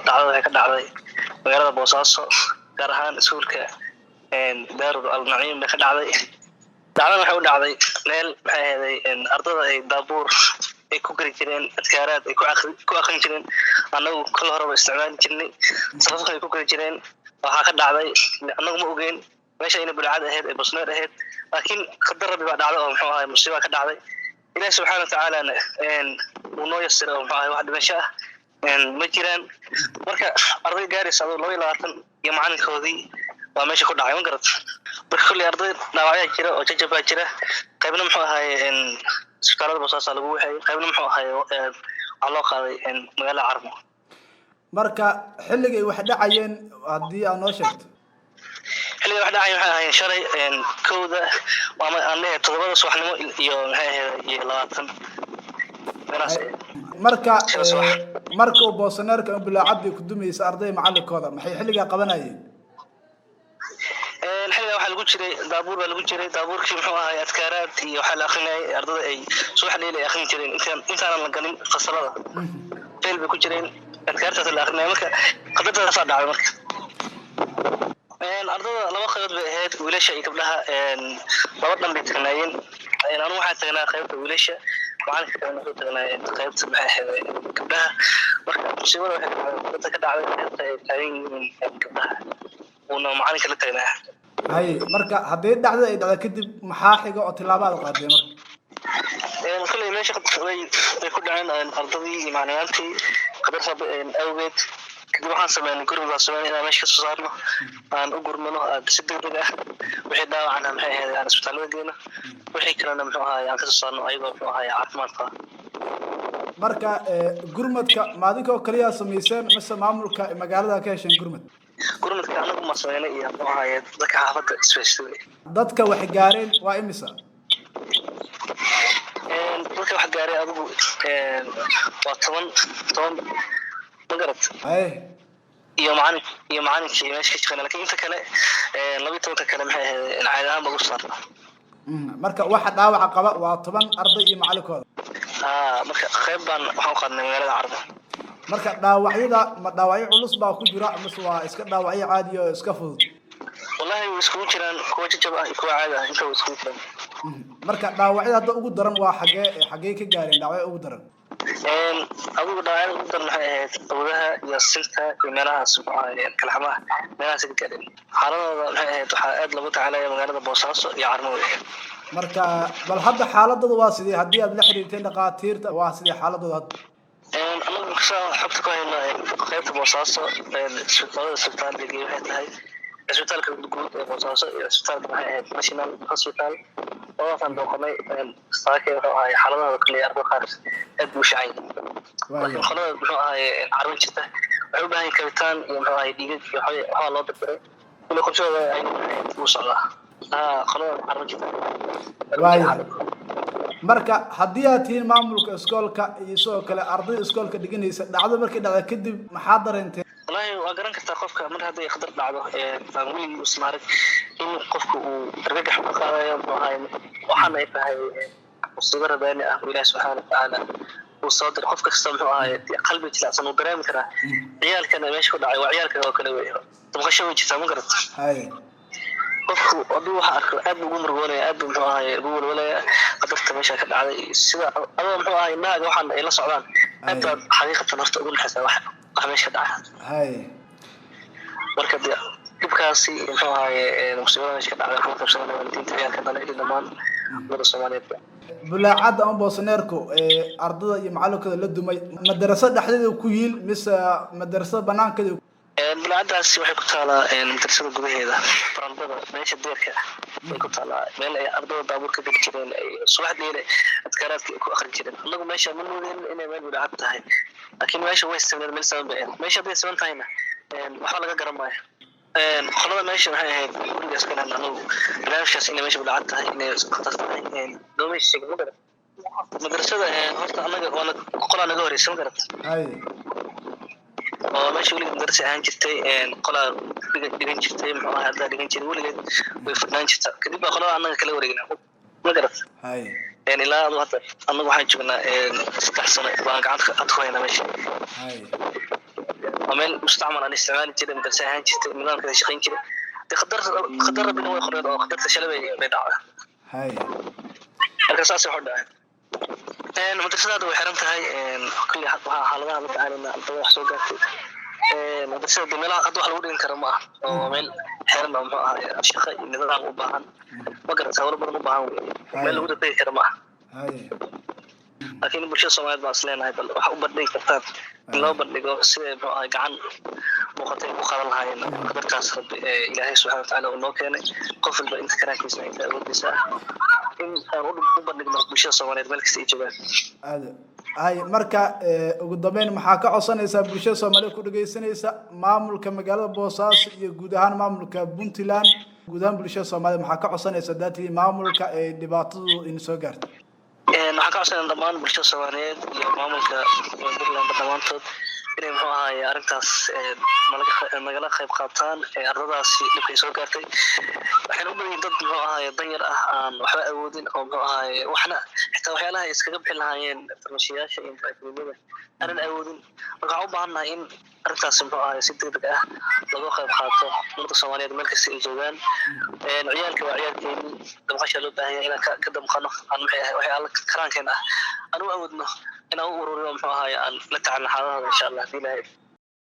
dhacdada waxay ka dhacday magaalada Boosaaso gaar ahaan iskuulka Daarul Al-Naciim ka dhacday dhacdada waxay u dhacday meel maxay ahayd ardada ay daabuur ay ku gari jireen adkaaraad ay ku aqoon jireen anagu kala horeba isticmaali jirnay sababta ay ku gari jireen waxa ka dhacday anagu ma ogeyn meesha inay bulcad ahayd ay basneer ahayd laakiin qadar rabbi baa dhacday oo muxuu ahaa musiibo ka dhacday ilaahay subhanahu wa ta'ala uu noo yasiray oo muxuu ahaa wax dhimasho ah ma jiraan marka arday gaaraysa 22 iyo macalinkoodii waa meesha ku dhacay ma garad marka kulli arday dhaawacyo jira oo jajaba jira qaybna muxuu ahaa isbitaalada Boosaaso lagu waxay qaybna muxuu ahaa waxa loo qaaday magaalada Carmo marka xilligii wax dhacayeen hadii aan noo sheegto xilligii wax dhacay waxa ahayn shalay kooda waa aan leeyahay 7 subaxnimo iyo maxay ahayd 20 marka Boosaneerka Bulaacad ku dumaysa arday macallinkooda maxay xilliga qabanayeen xilliga waxa lagu jiray daabuur baa lagu jiray daabuurkii muxuu ahaa adkaaraad iyo waxa la akhrinayay ardada ay subaxdii ay akhrin jireen intaan la galin fasalada feel bay ku jireen adkaarta la akhrinayay marka qadada soo dhacay marka ardada laba qaybood bay ahayd wiilasha iyo gabdhaha laba dhan bay tagnayeen anu waxaan tagnaa qaybta wiilasha macalinka kalena wuxuu tagnaa qaybta maxay ahayd gabdhaha marka musiibada waxay ka dhacday qaybta ay taagan yihiin gabdhaha una macalinka la tagnaa hay marka hadii dhacdo ay dhacdo kadib maxaa xiga oo tilaabaad qaaday marka kulli meesha way ku dhaceen ardadii iyo macallimiintii qadar sabab awgeed kadib waxaan sameynay gurmada inaan meesha soo saarno aan u gurmano si degdeg ah wixii dhaawacna maxay ahayd aan isbitaalada geeyno wixii kalena muxuu ahaa aan ka soo saarno ayagoo muxuu ahaa caafimaadka marka gurmadka maadinka oo kaliya sameeyeen mise maamulka magaalada ka heshan gurmadka anagu ma sameynay iyo muxuu ahaa dadka xaafadda isfaystay dadka wax gaareen waa imisa dadka wax gaaray adigu waa 10 magarat iyo macallinkii meesha ka shaqeynaa laakiin inta kale 12 kale maxay ahayd caadi ahaan bagu saarna marka waxa dhaawac qaba waa 10 arday iyo macallinkooda marka qayb baan waxaan qaadnay magaalada Carmo marka dhaawacyada ma dhaawacyo culus baa ku jira mise waa iska dhaawacyo caadi oo iska fudud wallahi way isku jiraan kuwa jajab ah kuwa caadi ah inta way isku jiraan marka dhaawacyada hadda ugu daran waa xagee ka gaareen dhaawacyo ugu daran adigu dhaawacyada ugu daran waxay ahayd awdaha iyo sinta iyo meelahaas kala xamaha meelahaas ka gaareen xaaladooda waxay ahayd waxaa aad lagu tacaalaya magaalada Boosaaso iyo Carmo marka bal hadda xaaladooda waa sidii hadii aad la xiriirteen dhaqaatiirta waa sidii xaaladooda hadda anagu xogta ku hayno qaybta Boosaaso isbitaalada waxay tahay isbitaalka guud ee Boosaaso iyo isbitaalka maxay ahayd National Hospital oo aan doqonay saakay waxa ay xaaladooda kale arko qaar aad u shacay laakiin xaalada wuxuu ahay Carmo jirta wuxuu u baahan kabitaan iyo wuxuu ahay dhiig iyo waxa loo diray kullu qorshaha ay u socdaa xaalada Carmo jirta marka hadii aad tiin maamulka iskoolka iyo soo kale arday iskoolka dhiganaysa dhacdo markii dhacdo kadib maxaa dareentay wallahi waa garan kartaa qofka mar haday khadar dhacdo family usmaarid in qofku uu argagax ka qaadayo waxaan ay tahay musiibo rabbaani ah Ilaahay subhanahu wa ta'ala uu soo dir qof kasta muxuu ahaa qalbi jilicsan uu dareemi karaa ciyaalkana meesha ku dhacay waa ciyaalka oo kale weeyo tabqasho wajita ma garata hay qofku aduu waxa arko aad ugu murgoonaya aad muxuu ahaa ugu walwalaya qadarta meesha ka dhacday sida adoo muxuu ahaa naaga waxaan ay la socdaan aad xaqiiqatan horta ugu naxaysa wax meesha dhacay hay marka dibkaasi muxuu ahaa musiibada meesha ka dhacday waxa qabsanay waalidiinta ciyaalka dhalay dhamaan wada Soomaaliyeed Bulaacad aan Boosaneerku ardada iyo macallinkooda la dumay madrasad dhexdeeda ku yiil mise madrasad banaankeeda Bulaacadaasi waxay ku taalaa madrasada gudaheeda barandada meesha deerka ay ku taalaa meel ay ardada daabuurka ka jireen ay subaxdii adkaaraadka ku akhrin jireen anagu meesha ma moodeen inay meel Bulaacad tahay laakiin meesha way sameeyeen meel sabab ah meesha bay sameeyeen tahayna waxa laga garanayaa xolada meesha waxay ahayd gurigaas kana anagu barnaamijkaas inay meesha Bulaacad tahay inay khatar tahay doomaysi ma garan madrasada horta anaga wala qolaan naga horeysan garata hay oo meesha waligeed darsi ahaan jirtay qolaa dhigan jirtay muxuu ahaa hadda dhigan jiray waligeed way fadnaan jirtay kadib baa qolada anaga kala wareegnaa ma garat hay ilaa hadda anagu waxaan joognaa 3 sano baan gacanta ku haynaa meesha hay ومن مستعمل عن استعمال جدا من ساهان جدا من كذا شقين كده خطر ربنا هو يخرج أو خطر تشلبي بيدعوه هاي القصاص يحدها المدرسة وحرمتها كل حالها متعالى إن الطبيعة حسوقات المدرسة دميلها قد واحد ودين كرمها ومن حرمة شيخ نظام وباهن وقرأ سوار بدن وباهن مل ودين فيه كرمها هاي لكن bulshada Soomaaliyeed baa isleen hay bal wax u badhay kartaan in loo badhigo sidee gacan muuqatay ku qadan lahaayeen qadarkaas Ilaahay subhanahu wa ta'ala oo noo keenay qof walba inta karaankiisa inta awoodiisa in aan u badhigno bulshada Soomaaliyeed meel kasta ay joogaan هاي marka ugu dambeyn maxaa ka codsanaysaa bulshada Soomaaliyeed ku dhageysanaysa maamulka magaalada Boosaaso iyo guud ahaan maamulka Puntland guud ahaan bulshada Soomaaliyeed maxaa ka codsanaysaa dadkii maamulka ee dhibaatadu in soo gaartay waxaan ka codsanaa dhammaan bulshada Soomaaliyeed iyo maamulka Puntland dhamaantood inay muxuu ahaay arrintaas nagala qayb qaataan ardadaasi dhibkay soo gaartay waxaan u baahan dad muxuu ahaay danyar ah aan waxba awoodin oo muxuu ahaay waxna xitaa waxyaalaha iskaga bixi lahaayeen farmashiyaasha iyo faa'iidada aanan awoodin marka waxaan u baahanahay in arrintaas muxuu ahaay si degdeg ah laga qayb qaato ummadda Soomaaliyeed meel kasta ay joogaan ciyaalka waa ciyaalkeeni dabqasha loo baahan yahay inaan ka damqano aan waxyaalo karaankeen ah aan u awoodno inaan u ururiyo muxuu ahaay aan la tacaalno xaaladaha insha Allah